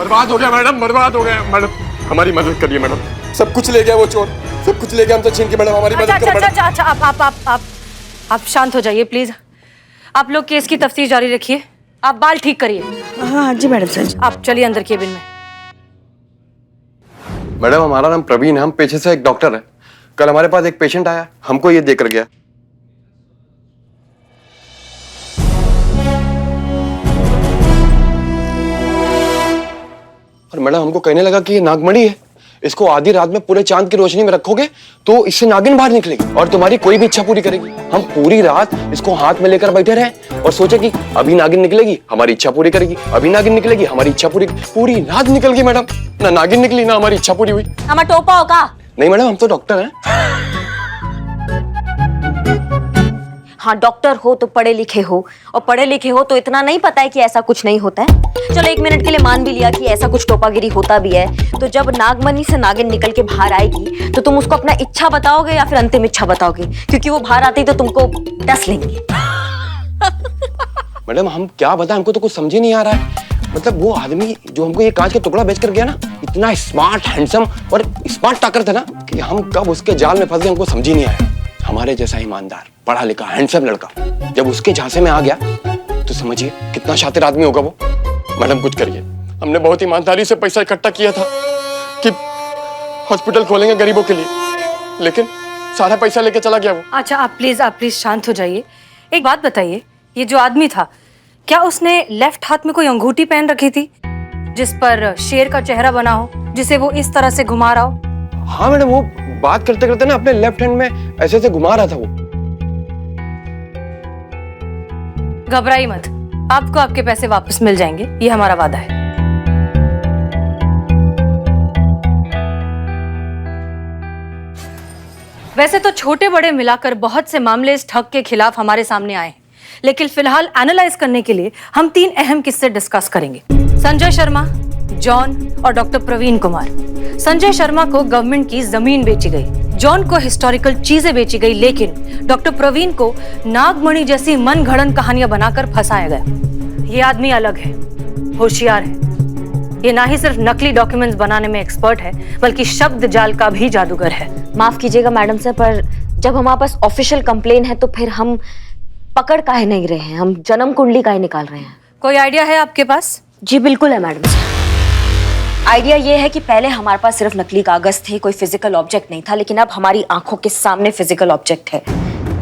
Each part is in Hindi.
बर्बाद हो गया मैडम, बर्बाद हो गया मैडम, हमारी मदद करिए मैडम। सब कुछ ले गया वो चोर, सब कुछ ले गया हमसे छीन के। मैडम हमारी मदद करो मैडम। अच्छा, आप शांत हो जाइए प्लीज। आप लोग केस की तफ्तीश जारी रखिए, आप बाल ठीक करिए। हाँ जी मैडम सर। आप चलिए अंदर केबिन में। मैडम हमारा नाम प्रवीण है, हम पेशे से एक डॉक्टर है। कल हमारे पास एक पेशेंट आया, हमको ये देकर गया। और मैडम हमको कहने लगा कि ये नागमणि है, इसको आधी रात में पूरे चांद की रोशनी में रखोगे तो इससे नागिन बाहर निकलेगी और तुम्हारी कोई भी इच्छा पूरी करेगी। हम पूरी रात इसको हाथ में लेकर बैठे रहे और सोचे कि अभी नागिन निकलेगी हमारी इच्छा पूरी करेगी, अभी नागिन निकलेगी हमारी इच्छा पूरी। पूरी रात निकल गई मैडम, ना नागिन निकली ना हमारी इच्छा पूरी हुई। हमारा टोपा होगा? नहीं मैडम, हम तो डॉक्टर हैं। हाँ, डॉक्टर हो तो पढ़े लिखे हो, और पढ़े लिखे हो तो इतना नहीं पता है कि ऐसा कुछ नहीं होता है। चलो एक मिनट के लिए मान भी लिया कि ऐसा कुछ टोपागिरी होता भी है, तो जब नागमणि से नागिन निकल के बाहर आएगी तो तुम उसको अपना इच्छा बताओगे या फिर अंतिम इच्छा बताओगे? क्योंकि वो बाहर आती तो तुमको डस लेंगे। मैडम हम क्या बताएं, हमको तो कुछ समझ ही नहीं आ रहा है। मतलब वो आदमी जो हमको ये कांच का टुकड़ा बेच कर गया ना, इतना स्मार्ट, हैंडसम और स्मार्ट टाकर था ना कि हम कब उसके जाल में फंस गए हमको समझ ही नहीं आया। हमारे जैसा ईमानदार, पढ़ा लिखा, हैंडसम लड़का जब उसके झांसे में आ गया तो समझिए कितना शातिर आदमी होगा वो। मैडम कुछ करिए, हमने बहुत ईमानदारी से पैसा इकट्ठा किया था कि हॉस्पिटल खोलेंगे गरीबों के लिए, लेकिन सारा पैसा लेके चला गया वो। अच्छा आप प्लीज शांत हो जाइए। एक बात बताइए, ये जो आदमी था क्या उसने लेफ्ट हाथ में कोई अंगूठी पहन रखी थी जिस पर शेर का चेहरा बना हो, जिसे वो इस तरह से घुमा रहा हो? हाँ मैडम, वो बात करते करते ना अपने लेफ्ट हैंड में ऐसे ऐसे घुमा रहा था वो। घबराइए मत, आपको आपके पैसे वापस मिल जाएंगे, ये हमारा वादा है। वैसे तो छोटे बड़े मिलाकर बहुत से मामले इस ठग के खिलाफ हमारे सामने आए हैं, लेकिन फिलहाल एनालाइज करने के लिए हम 3 अहम किस्से डिस्कस करेंगे। संजय शर्मा, जॉन और डॉक्टर प्रवीण कुमार। संजय शर्मा को गवर्नमेंट की जमीन बेची गई, जॉन को हिस्टोरिकल चीजें बेची गई, लेकिन डॉक्टर प्रवीण को नागमणि जैसी मनगढ़ंत कहानियां बनाकर फंसाया गया। ये आदमी अलग है, होशियार है। ये ना ही सिर्फ नकली डॉक्यूमेंट्स बनाने में एक्सपर्ट है, बल्कि शब्द जाल का भी जादूगर है। माफ कीजिएगा मैडम सर, पर जब हमारे पास ऑफिशियल कंप्लेन है तो फिर हम पकड़ काहे नहीं रहे हैं, हम जन्म कुंडली काहे निकाल रहे हैं? कोई आइडिया है आपके पास? जी बिल्कुल है मैडम सर। आइडिया ये है कि पहले हमारे पास सिर्फ नकली कागज थे, कोई फिजिकल ऑब्जेक्ट नहीं था, लेकिन अब हमारी आंखों के सामने फिजिकल ऑब्जेक्ट है।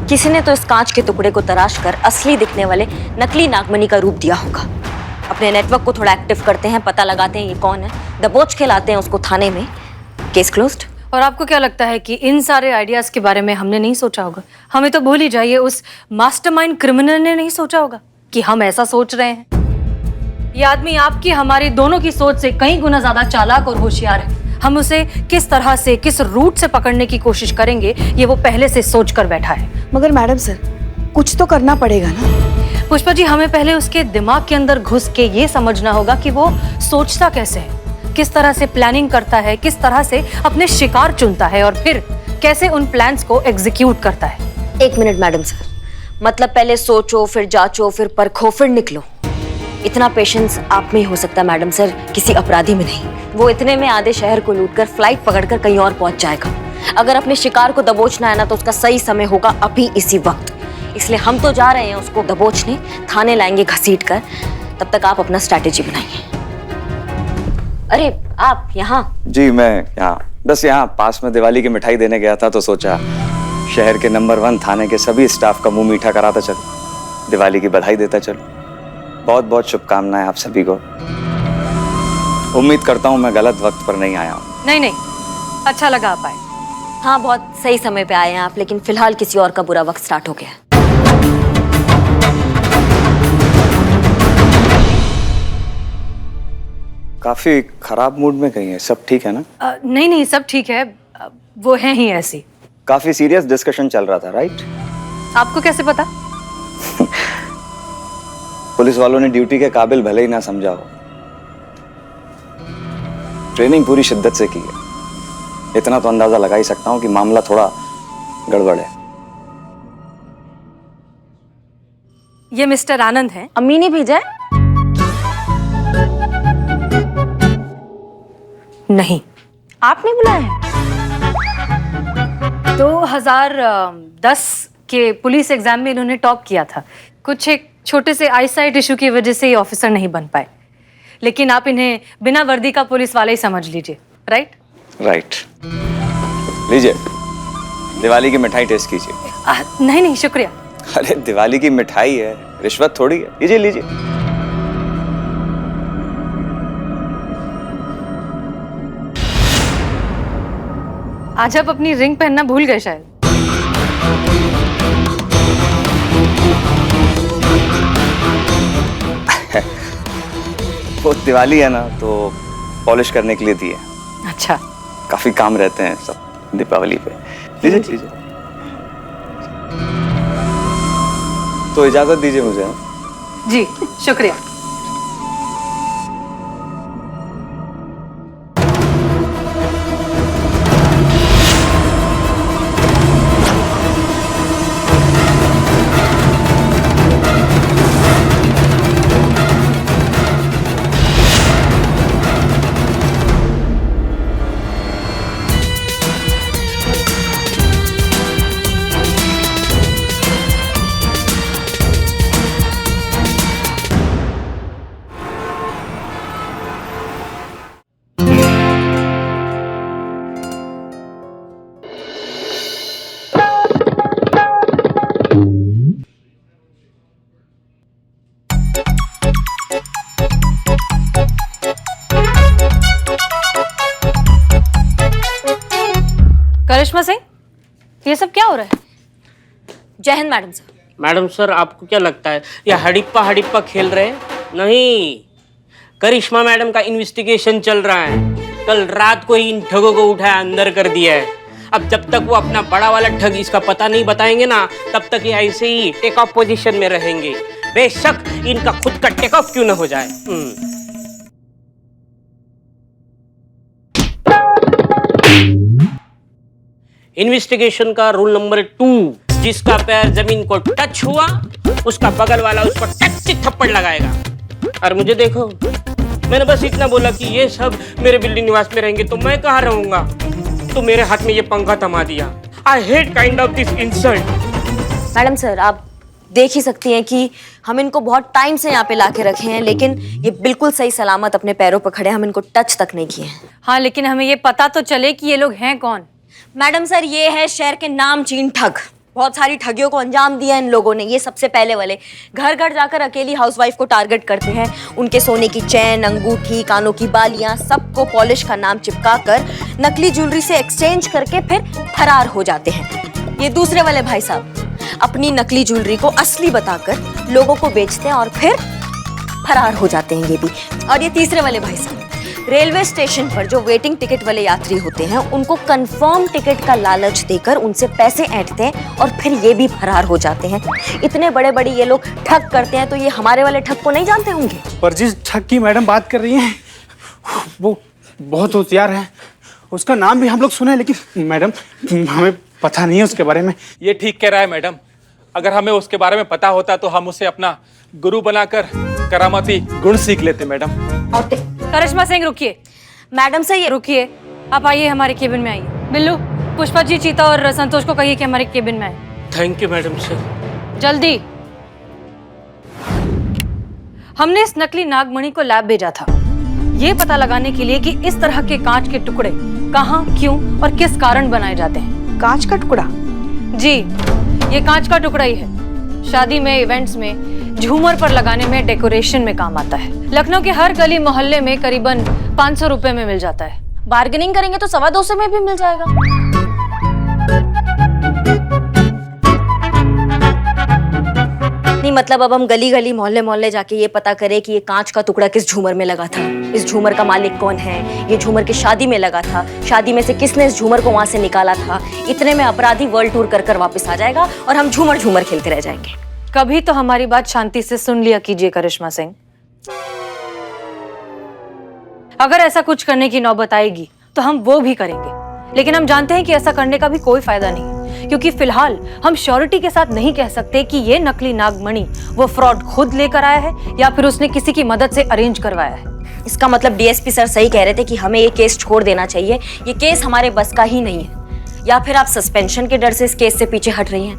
किसी ने तो इस कांच के टुकड़े को तराश कर असली दिखने वाले नकली नागमणि का रूप दिया होगा। अपने नेटवर्क को थोड़ा एक्टिव करते हैं, पता लगाते हैं ये कौन है, दबोच के लाते हैं उसको थाने में, केस क्लोज्ड। और आपको क्या लगता है कि इन सारे आइडियाज के बारे में हमने नहीं सोचा होगा? हमें तो भूल ही जाइए, उस मास्टरमाइंड क्रिमिनल ने नहीं सोचा होगा कि हम ऐसा सोच रहे हैं। ये आदमी आपकी हमारी दोनों की सोच से कई गुना ज्यादा चालाक और होशियार है। हम उसे किस तरह से, किस रूट से पकड़ने की कोशिश करेंगे, ये वो पहले से सोच कर बैठा है। मगर मैडम सर कुछ तो करना पड़ेगा ना। पुष्पा जी, हमें पहले उसके दिमाग के अंदर घुस के ये समझना होगा कि वो सोचता कैसे है, किस तरह से प्लानिंग करता है, किस तरह से अपने शिकार चुनता है और फिर कैसे उन प्लान्स को एग्जीक्यूट करता है। एक मिनट मैडम सर, मतलब पहले सोचो, फिर जांचो, फिर परखो, फिर निकलो। इतना पेशेंस आप में ही हो सकता है मैडम सर, किसी अपराधी में नहीं। वो इतने में आधे शहर को लूटकर फ्लाइट पकड़कर कहीं और पहुंच जाएगा। अगर अपने शिकार को दबोचना है ना, तो उसका सही समय होगा अभी इसी वक्त। इसलिए हम तो जा रहे हैं उसको दबोचने, थाने लाएंगे घसीट कर। तब तक आप अपना स्ट्रैटेजी बनाइए। अरे आप यहाँ? जी मैं यहाँ, बस यहाँ पास में दिवाली की मिठाई देने गया था, तो सोचा शहर के नंबर 1 थाने के सभी स्टाफ का मुंह मीठा कराता चलो, दिवाली की बधाई देता चलो। बहुत बहुत शुभकामनाएं आप सभी को। उम्मीद करता हूँ मैं गलत वक्त पर नहीं आया हूँ। नहीं, अच्छा लगा आप आए। हाँ, बहुत सही समय पे आए हैं आप, लेकिन फिलहाल किसी और का बुरा वक्त स्टार्ट हो गया है। काफी खराब मूड में गई है, सब ठीक है ना? नहीं, सब ठीक है, वो है ही ऐसी। काफी सीरियस डिस्कशन चल रहा था, राइट? आपको कैसे पता? पुलिस वालों ने ड्यूटी के काबिल भले ही ना समझा हो, ट्रेनिंग पूरी शिद्दत से की है। इतना तो अंदाजा लगा ही सकता हूं कि मामला थोड़ा गड़बड़ है। ये मिस्टर आनंद हैं। अम्मी ने भेजा है? नहीं। आपने बुलाया है? 2010 के पुलिस एग्जाम में इन्होंने टॉप किया था। कुछ एक छोटे से आईसाइट इशू की वजह से ये ऑफिसर नहीं बन पाए, लेकिन आप इन्हें बिना वर्दी का पुलिस वाला ही समझ लीजिए। राइट? राइट। लीजिए, दिवाली की मिठाई टेस्ट कीजिए। नहीं नहीं, शुक्रिया। अरे दिवाली की मिठाई है, रिश्वत थोड़ी है। लीजिए लीजिए। आज आप अपनी रिंग पहनना भूल गए शायद। वो दिवाली है ना, तो पॉलिश करने के लिए दी है। अच्छा। काफी काम रहते हैं सब दीपावली पे। लीजिए लीजिए। तो इजाजत दीजिए मुझे। जी शुक्रिया। करिश्मा सिंह, ये सब क्या हो रहा है? जय Hind madam sir. Madam sir, आपको क्या लगता है ये हडिप्पा हडिप्पा खेल रहे हैं? नहीं, करिश्मा मैडम का इन्वेस्टिगेशन चल रहा है। कल रात को ही इन ठगों को उठाया अंदर कर दिया है। अब जब तक वो अपना बड़ा वाला ठग इसका पता नहीं बताएंगे ना, तब तक ये ऐसे ही टेक ऑफ पोजीशन में रहेंगे। बेशक इनका खुद का टेक ऑफ क्यों ना हो जाए। इन्वेस्टिगेशन का रूल नंबर 2, जिसका पैर जमीन को टच हुआ उसका बगल वाला उस पर टच थप्पड़ लगाएगा। और मुझे देखो, मैंने बस इतना बोला कि ये सब मेरे बिल्डिंग निवास में रहेंगे तो मैं कहाँ रहूंगा, तो मेरे हाथ में ये पंखा थमा दिया। I hate kind of this insult. Madam sir, आप देख ही सकती हैं कि हम इनको बहुत टाइम से यहाँ पे लाके रखे हैं, लेकिन ये बिल्कुल सही सलामत अपने पैरों पर खड़े हैं। हम इनको टच तक नहीं किए हैं। हाँ, लेकिन हमें ये पता तो चले कि ये लोग हैं कौन। मैडम सर, ये है शहर के नामचीन ठग। बहुत सारी ठगियों को अंजाम दिया इन लोगों ने। ये सबसे पहले वाले घर घर जाकर अकेली हाउसवाइफ को टारगेट करते हैं। उनके सोने की चैन, अंगूठी, कानों की बालियां सबको पॉलिश का नाम चिपका कर नकली ज्वेलरी से एक्सचेंज करके फिर फरार हो जाते हैं। ये दूसरे वाले भाई साहब अपनी नकली ज्वेलरी को असली बताकर लोगों को बेचते हैं और फिर फरार हो जाते हैं ये भी। और ये तीसरे वाले भाई साहब रेलवे स्टेशन पर जो वेटिंग टिकट वाले यात्री होते हैं उनको कंफर्म टिकट का लालच देकर उनसे पैसे ऐंठते हैं और फिर ये भी फरार हो जाते हैं। इतने बड़े बड़े ये लोग ठग करते हैं, तो ये हमारे वाले ठग को नहीं जानते होंगे? पर जिस ठग की मैडम बात कर रही हैं वो बहुत होशियार है। उसका नाम भी हम लोग सुने, लेकिन मैडम हमें पता नहीं है उसके बारे में। ये ठीक कह रहा है मैडम। अगर हमें उसके बारे में पता होता तो हम उसे अपना गुरु बनाकर करामाती गुण सीख लेते मैडम। करिश्मा सिंह, रुकिए। मैडम सर, ये रुकिए, आप आइए हमारे केबिन में आइए। बिल्लू, पुष्पा जी, चीता और संतोष को कहिए कि हमारे केबिन में आए। Thank you madam sir. जल्दी। हमने इस नकली नागमणि को लैब भेजा था, ये पता लगाने के लिए कि इस तरह के कांच के टुकड़े कहाँ, क्यों और किस कारण बनाए जाते हैं। कांच का टुकड़ा? जी, ये कांच का टुकड़ा ही है। शादी में, इवेंट्स में, झूमर पर लगाने में, डेकोरेशन में काम आता है। लखनऊ के हर गली मोहल्ले में करीबन 500 रुपए में मिल जाता है। बार्गेनिंग करेंगे तो 225 में भी मिल जाएगा। नहीं मतलब अब हम गली गली मोहल्ले मोहल्ले जाके ये पता करें कि ये कांच का टुकड़ा किस झूमर में लगा था, इस झूमर का मालिक कौन है, ये झूमर की शादी में लगा था, शादी में से किसने इस झूमर को वहां से निकाला था। इतने में अपराधी वर्ल्ड टूर कर कर वापस आ जाएगा और हम झूमर झूमर खेलते रह जाएंगे। कभी तो हमारी बात शांति से सुन लिया कीजिए करिश्मा सिंह। अगर ऐसा कुछ करने की नौबत आएगी तो हम वो भी करेंगे, लेकिन हम जानते हैं कि ऐसा करने का भी कोई फायदा नहीं, क्योंकि फिलहाल हम श्योरिटी के साथ नहीं कह सकते कि ये नकली नागमणि वो फ्रॉड खुद लेकर आया है या फिर उसने किसी की मदद से अरेंज करवाया है। इसका मतलब डीएसपी सर सही कह रहे थे कि हमें ये केस छोड़ देना चाहिए। ये केस हमारे बस का ही नहीं है। या फिर आप सस्पेंशन के डर से इस केस से पीछे हट रही हैं?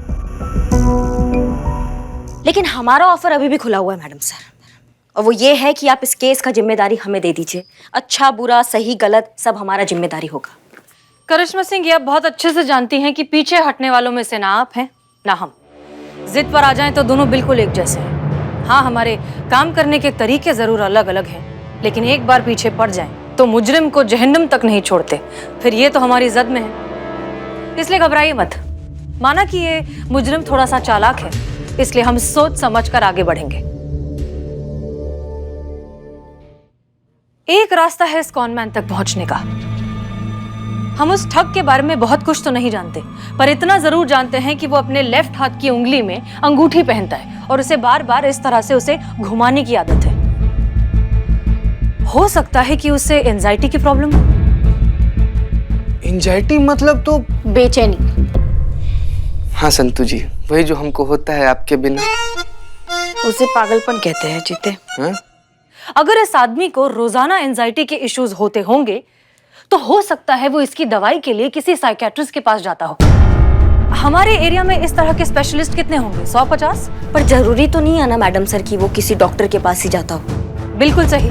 लेकिन हमारा ऑफर अभी भी खुला हुआ है मैडम सर, और वो ये है कि आप इस केस का जिम्मेदारी हमें दे दीजिए। अच्छा बुरा सही गलत सब हमारा जिम्मेदारी होगा। करिश्मा सिंह, ये आप बहुत अच्छे से जानती हैं कि पीछे हटने वालों में से ना आप हैं ना हम। जिद पर आ जाएं तो दोनों बिल्कुल एक जैसे हैं। हाँ, हमारे काम करने के तरीके जरूर अलग अलग हैं, लेकिन एक बार पीछे पड़ जाएं तो मुजरिम को जहन्नम तक नहीं छोड़ते। फिर ये तो हमारी जद में है, इसलिए घबराइए मत। माना कि ये मुजरिम थोड़ा सा चालाक है, इसलिए हम सोच समझ कर आगे बढ़ेंगे। एक रास्ता है इस कॉनमैन तक पहुंचने का। हम उस ठग के बारे में बहुत कुछ तो नहीं जानते, पर इतना जरूर जानते हैं कि वो अपने लेफ्ट हाथ की उंगली में अंगूठी पहनता है और उसे बार बार इस तरह से उसे घुमाने की आदत है। हो सकता है कि उसे एंजाइटी की प्रॉब्लम हो। एंजाइटी मतलब तो बेचैनी। हाँ संतू जी, वही जो हमको होता है आपके बिना। उसे पागलपन कहते हैं जीते। हाँ? अगर इस आदमी को रोजाना एंजाइटी के इश्यूज होते होंगे तो हो सकता है वो इसकी दवाई के लिए किसी साइकियाट्रिस्ट के पास जाता हो। हमारे एरिया में इस तरह के स्पेशलिस्ट कितने होंगे? 100-50? पर जरूरी तो नहीं है ना मैडम सर कि वो किसी डॉक्टर के पास ही जाता हो। बिल्कुल सही।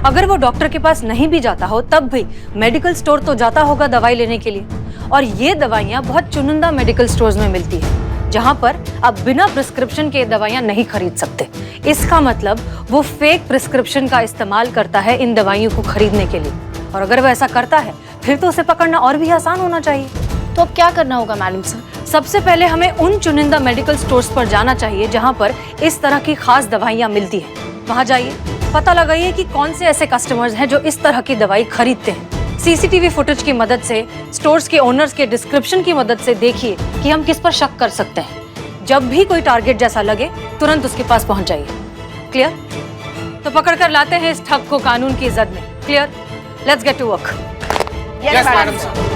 अगर वो डॉक्टर के पास नहीं भी जाता हो तब भी मेडिकल स्टोर तो जाता होगा दवाई लेने के लिए, और ये दवाइयाँ बहुत चुनिंदा मेडिकल स्टोर्स में मिलती है जहाँ पर आप बिना प्रिस्क्रिप्शन के दवाइयाँ नहीं खरीद सकते। इसका मतलब वो फेक प्रिस्क्रिप्शन का इस्तेमाल करता है इन दवाइयों को खरीदने के लिए, और अगर वो ऐसा करता है फिर तो उसे पकड़ना और भी आसान होना चाहिए। तो अब क्या करना होगा मैडम सर? सबसे पहले हमें उन चुनिंदा मेडिकल स्टोर्स पर जाना चाहिए जहां पर इस तरह की खास दवाइयां मिलती हैं। वहां जाइए, पता लगाइए कि कौन से ऐसे कस्टमर्स हैं जो इस तरह की दवाई खरीदते हैं। सीसीटीवी फुटेज की मदद से, स्टोर्स के ओनर्स के डिस्क्रिप्शन की मदद से देखिए कि हम किस पर शक कर सकते हैं। जब भी कोई टारगेट जैसा लगे तुरंत उसके पास पहुंच जाइए। क्लियर? तो पकड़ कर लाते हैं इस ठग को कानून की जद में। Clear? Let's get to work. Yes madam sir.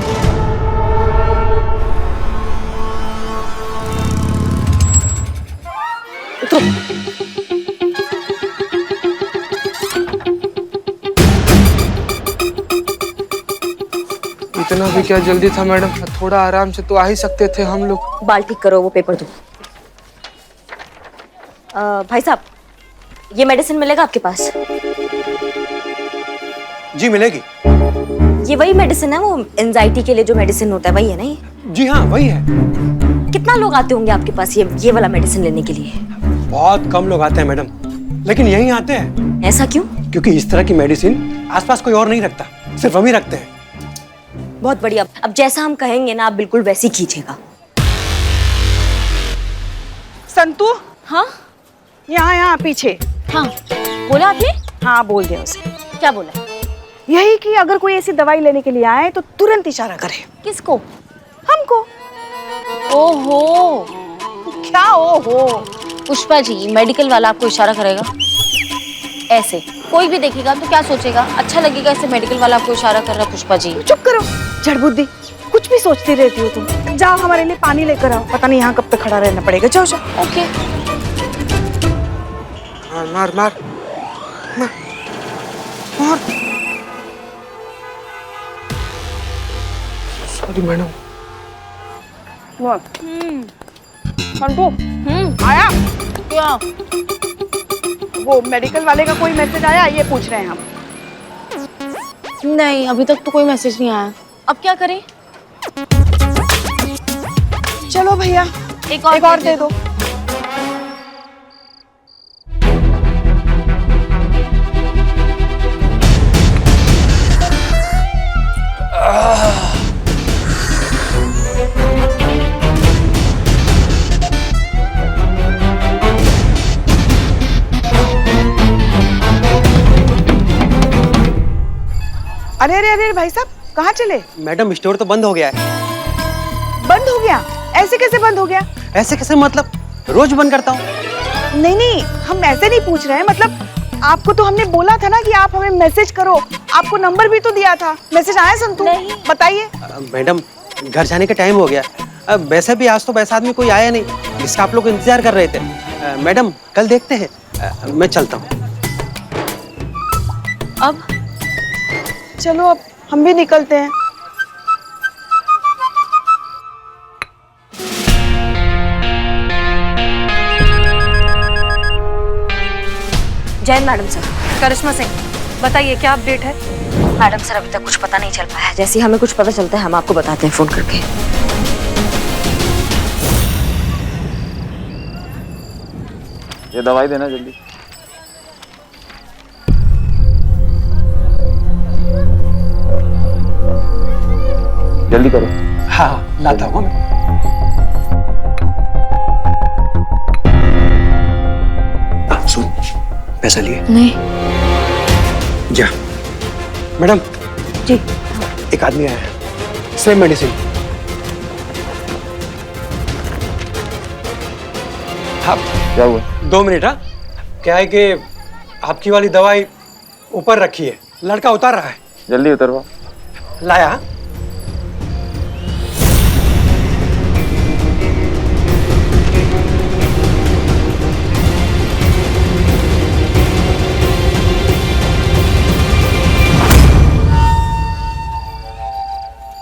इतना भी क्या जल्दी था मैडम? थोड़ा आराम से तो आ ही सकते थे हम लोग। बाल ठीक करो, वो पेपर दो। भाई साहब, ये मेडिसिन मिलेगा आपके पास? जी मिलेगी। ये वही मेडिसिन है, वो एंजाइटी के लिए जो मेडिसिन होता है वही है ना ये? जी हाँ वही है। कितना लोग आते होंगे आपके पास ये वाला मेडिसिन लेने के लिए? बहुत कम लोग आते हैं मैडम, लेकिन यही आते हैं। ऐसा क्यों? क्योंकि इस तरह की मेडिसिन आसपास कोई और नहीं रखता, सिर्फ हम ही रखते हैं। बहुत बढ़िया। अब जैसा हम कहेंगे ना आप बिल्कुल वैसे ही कीजिएगा। संतू, हाँ यहाँ यहाँ पीछे। हाँ, बोला आपने? हाँ बोल दिया उसे। क्या बोला? यही कि अगर कोई ऐसी दवाई लेने के लिए आए तो तुरंत इशारा करे। किसको? हमको। ओहो, क्या ओहो? पुष्पा जी, मेडिकल वाला आपको इशारा करेगा ऐसे? कोई भी देखेगा तो क्या सोचेगा? अच्छा लगेगा ऐसे मेडिकल वाला आपको इशारा कर रहा? पुष्पा जी चुप करो, जड़ बुद्धि, कुछ भी सोचती रहती हो तुम। जाओ हमारे लिए पानी लेकर आओ, पता नहीं यहाँ कब तक खड़ा रहना पड़ेगा। जाओ जाओ। ओके। मार मार मार मार मार। Sorry madam. संतू, आया? क्या? वो मेडिकल वाले का कोई मैसेज आया, ये पूछ रहे हैं हम। नहीं, अभी तक तो कोई मैसेज नहीं आया। अब क्या करें? चलो भैया, एक और दे दो। अरे अरे अरे भाई साहब, कहाँ चले? मैडम स्टोर तो बंद हो गया है। बंद हो गया? ऐसे कैसे बंद हो गया? ऐसे कैसे मतलब? रोज बंद करता हूँ। नहीं नहीं, हम ऐसे नहीं पूछ रहे हैं, मतलब आपको तो हमने बोला था ना कि आप हमें मैसेज करो, आपको नंबर भी तो दिया था। मैसेज आया संतू? नहीं। बताइए। मैडम घर जाने का टाइम हो गया। वैसे भी आज तो वैसा आदमी कोई आया नहीं जिसका आप लोग इंतजार कर रहे थे। मैडम कल देखते हैं। मैं चलता हूँ। अब चलो अब हम भी निकलते हैं। Jain madam sir. करिश्मा सिंह, बताइए क्या अपडेट है? मैडम सर अभी तक कुछ पता नहीं चल पाया। जैसे ही हमें कुछ पता चलता है हम आपको बताते हैं फोन करके। ये दवाई देना जल्दी। जल्दी करो। हाँ हाँ लाता हूँ मैं। सुन, पैसा लिए? नहीं। जा। मैडम जी। एक आदमी आया है, सेम मेडिसिन। हाँ क्या हुआ? 2 मिनट। हाँ क्या है कि आपकी वाली दवाई ऊपर रखी है, लड़का उतार रहा है। जल्दी उतरवा। लाया? हाँ?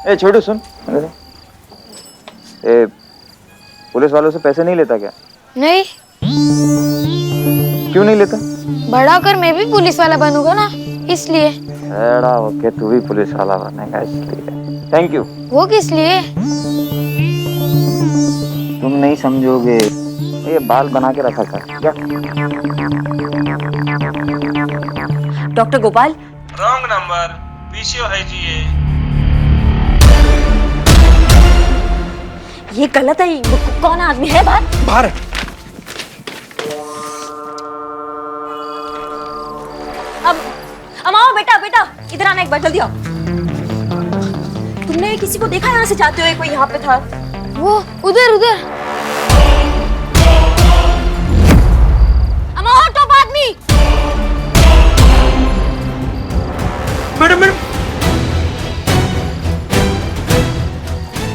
ए छोटू सुन, ए पुलिस वालों से पैसे नहीं लेता क्या? नहीं, क्यों नहीं लेता? बड़ा कर मैं भी पुलिस वाला बनूंगा ना, इसलिए। बड़ा होके तू भी पुलिस वाला बनेगा इसलिए। Thank you. वो किस लिए? तुम नहीं समझोगे, ये बाल बना के रखा कर क्या? Doctor Gopal. Wrong number, PCO है जी ये गलत है। कौन आदमी है बाहर? बाहर। अब आओ बेटा, बेटा इधर आना एक बार, जल्दी आओ। तुमने किसी को देखा यहाँ से जाते हुए? कोई यहाँ पे था? वो उधर उधर। अमाओ टॉप आदमी। Madam madam.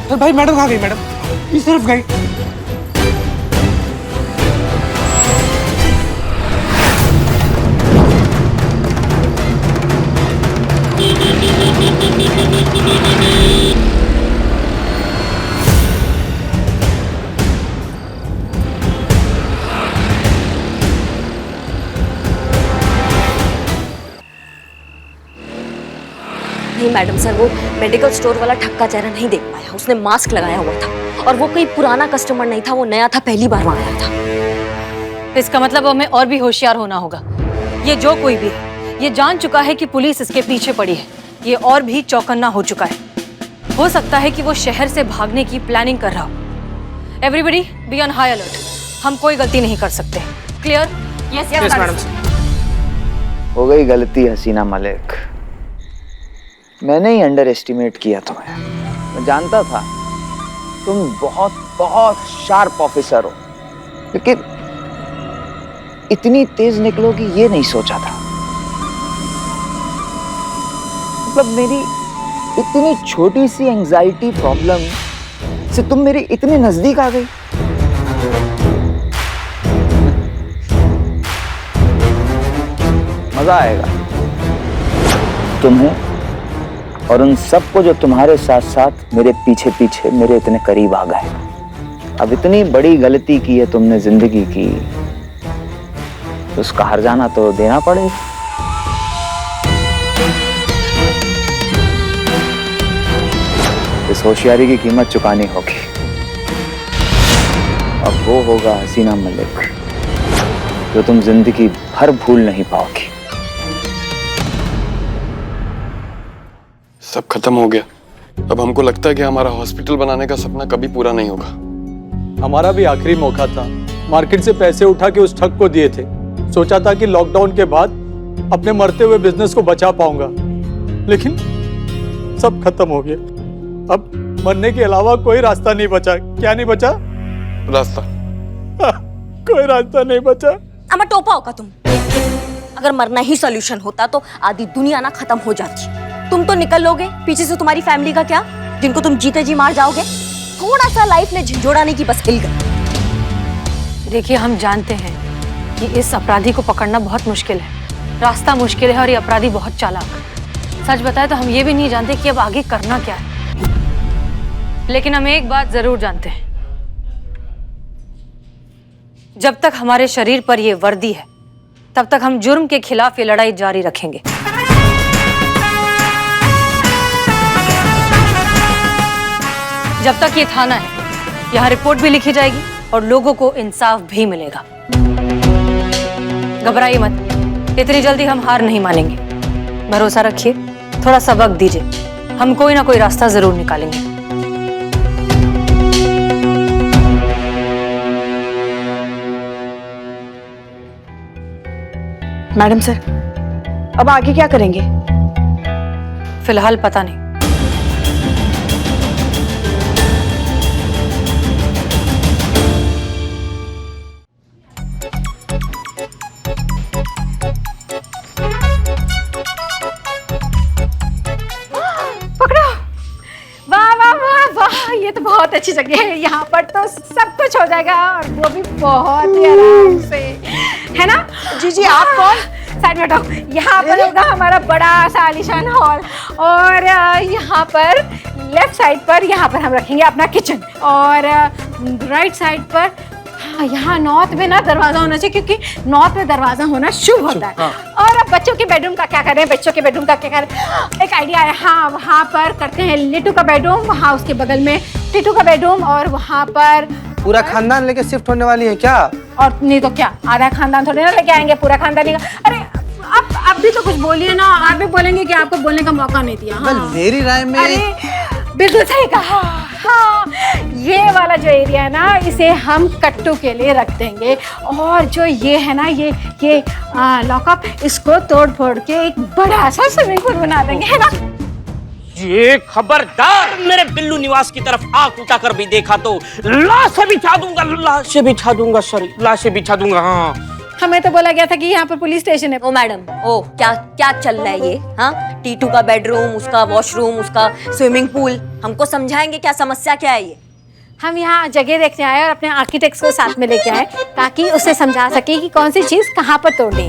अरे भाई मैडम कहाँ गई? मैडम इस तरफ गई। नहीं मैडम सर, वो मेडिकल स्टोर वाला ठग का चेहरा नहीं देख पाया। उसने मास्क लगाया हुआ था और वो कोई पुराना कस्टमर नहीं था, वो नया था, पहली बार वहां आया था। इसका मतलब हमें और भी होशियार होना होगा। ये जो कोई भी है, ये जान चुका है कि पुलिस इसके पीछे पड़ी है। ये और भी चौकन्ना हो चुका है। हो सकता है कि वो शहर से भागने की प्लानिंग कर रहा हो। Everybody be on high alert. हम कोई गलती नहीं कर सकते। क्लियर? Yes madam. हो गई गलती हसीना मलिक। मैंने ही अंडर एस्टिमेट किया तुम्हें। मैं जानता था तुम बहुत बहुत शार्प ऑफिसर हो, लेकिन इतनी तेज निकलोगी ये नहीं सोचा था। मतलब मेरी इतनी छोटी सी एंजाइटी प्रॉब्लम से तुम मेरे इतने नजदीक आ गई। मजा आएगा तुम्हें और उन सबको जो तुम्हारे साथ साथ मेरे पीछे पीछे मेरे इतने करीब आ गए। अब इतनी बड़ी गलती की है तुमने जिंदगी की, तो उसका हर्जाना तो देना पड़ेगा। इस होशियारी की कीमत चुकानी होगी। अब वो होगा हसीना मलिक जो तुम जिंदगी भर भूल नहीं पाओगी। सब खत्म हो गया। अब हमको लगता है कि हमारा हॉस्पिटल बनाने का सपना कभी पूरा नहीं होगा। हमारा भी आखिरी मौका था। मार्केट से पैसे उठा के उस ठग को दिए थे। सोचा था कि लॉकडाउन के बाद अपने मरते हुए बिजनेस को बचा पाऊंगा, लेकिन सब खत्म हो गया। अब मरने के अलावा कोई रास्ता नहीं बचा। क्या नहीं बचा? रास्ता। कोई रास्ता नहीं बचा। अमा टोपा होगा तुम। अगर मरना ही सॉल्यूशन होता तो आधी दुनिया ना खत्म हो जाती। तुम तो निकल लोगे, पीछे से तुम्हारी फैमिली का क्या, जिनको तुम जीते जी मार जाओगे। थोड़ा सा लाइफ ने झंझोड़ाने की बस हिल गई। देखिए, हम जानते हैं कि इस अपराधी को पकड़ना बहुत मुश्किल है, रास्ता मुश्किल है और ये अपराधी बहुत चालाक। सच बताए तो हम ये भी नहीं जानते कि अब आगे करना क्या है, लेकिन हम एक बात जरूर जानते हैं, जब तक हमारे शरीर पर ये वर्दी है तब तक हम जुर्म के खिलाफ ये लड़ाई जारी रखेंगे। जब तक ये थाना है, यहाँ रिपोर्ट भी लिखी जाएगी और लोगों को इंसाफ भी मिलेगा। घबराइए मत, इतनी जल्दी हम हार नहीं मानेंगे। भरोसा रखिए, थोड़ा सा वक्त दीजिए, हम कोई ना कोई रास्ता जरूर निकालेंगे। मैडम सर, अब आगे क्या करेंगे? फिलहाल पता नहीं। ये तो बहुत अच्छी जगह है, यहाँ पर तो सब कुछ हो जाएगा और वो भी बहुत ही आराम से, है ना? जी जी, आप कौन? साइड में हटो। यहाँ पर होगा हमारा बड़ा सा आलीशान हॉल और यहाँ पर लेफ्ट साइड पर यहाँ पर हम रखेंगे अपना किचन और राइट साइड पर हाँ, यहाँ नॉर्थ में ना दरवाजा होना चाहिए क्योंकि नॉर्थ में दरवाजा होना शुभ होता है। हाँ। और अब बच्चों के बेडरूम का क्या करें, बच्चों के बेडरूम का क्या करें, एक आइडिया है। हाँ, वहाँ पर करते हैं लिट्टू का बेडरूम, वहाँ उसके बगल में टिटू का बेडरूम और वहाँ पर पूरा खानदान लेके शिफ्ट होने वाली है क्या? और नहीं तो क्या, आधा खानदान थोड़ी ना लेके आएंगे, पूरा खानदान ही। अरे आप भी तो कुछ बोलिए ना, आप भी बोलेंगे कि आपको बोलने का मौका नहीं दिया। हाँ। मेरी राय में बिल्कुल सही कहा। हाँ, ये वाला जो एरिया है ना, इसे हम कट्टू के लिए रख देंगे और जो ये है ना, ये लॉकअप, इसको तोड़ फोड़ के एक बड़ा सा स्विमिंग पूल बना देंगे, है ना? ये खबरदार मेरे बिल्लू निवास की तरफ आंख उठाकर भी देखा तो लाशें बिछा दूंगा, लाशें बिछा दूंगा, सॉरी लाशें बिछा दूंगा। हाँ, हमें तो बोला गया था कि यहाँ पर पुलिस स्टेशन है। ओ मैडम, ओ क्या क्या चल रहा है ये? हाँ, टीटू का बेडरूम, उसका वॉशरूम, उसका स्विमिंग पूल, हमको समझाएंगे क्या समस्या क्या है ये? हम यहाँ जगह देखने आए और अपने आर्किटेक्ट्स को साथ में लेके आए ताकि उसे समझा सके कि कौन सी चीज कहाँ पर तोड़नी।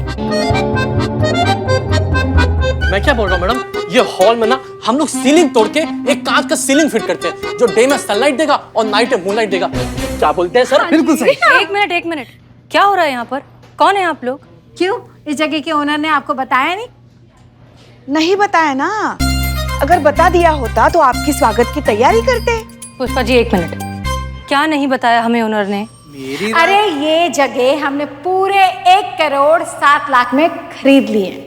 मैं क्या बोल रहा हूँ मैडम, ये हॉल में ना हम लोग सीलिंग तोड़ के एक कांच का सीलिंग फिट करते हैं जो डे में सनलाइट देगा और नाइट में मूनलाइट देगा। क्या बोलते हैं सर? बिल्कुल सही। एक मिनट, क्या हो रहा है यहाँ पर? कौन है आप लोग? क्यों, इस जगह के ओनर ने आपको बताया नहीं बताया ना। अगर बता दिया होता तो आपकी स्वागत की तैयारी करते। पुष्पा जी, एक मिनट, क्या नहीं बताया हमें ओनर ने? अरे ये जगह हमने पूरे 1 करोड़ 7 लाख में खरीद ली है।